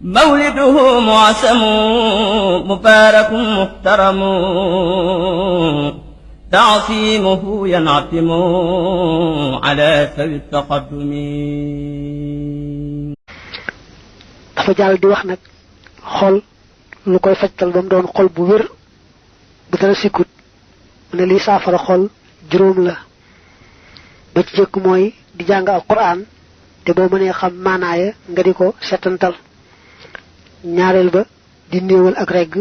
مولده معسم مبارك محترم تعصيمه ينعتم على ذوي التقدم. dafa jàll di wax nag xol lu koy fajtal ba mu doon xol bu wér bu dara sikkut mu ne liy saafara xol juróom la ba ci jëkk mooy di jàng alquran te boo mënee xam maanaaya nga di ko setantal ñaareel ba di néewal ak regg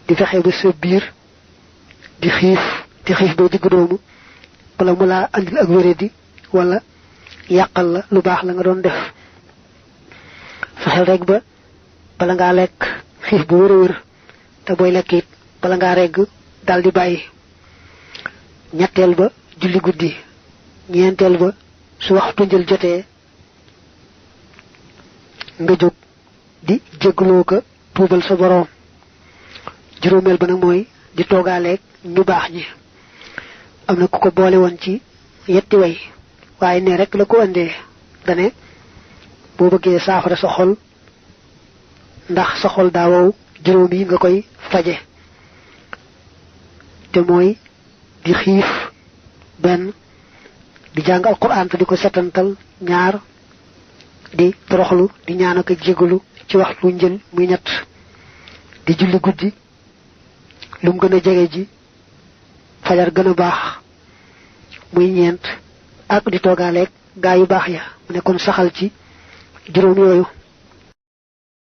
di fexe ba sa biir di xiif ba digg doomu wala mu laa andil ak wéradi wala yàqal la lu baax la nga doon def fexeel rek ba bala ngaa lekk xiif bu wér a wér te booy lekk it bala ngaa regg dal di bàyyi ñetteel ba julli guddi ñeenteel ba su waxtu njël jotee nga jóg di jéggaloo ko tuubal sa boroom juróomeel ba nag mooy di toogaaleeg ñu baax ñi am na ku ko boole woon ci yetti way waaye ne rek la ko andee dane boo bëggee saafara sa xol ndax sa xol daa wow juróom yi nga koy faje te mooy di xiif benn di jàng alquran te di ko setantal ñaar di toroxlu di ñaan ak jégalu ci waxtu njël muy ñett di julli guddi lum gën a jege ji fajar gën a baax muy ñeent ak di toogaaleeg gaa yu baax ya mu ne kon saxal ci juróom yooyu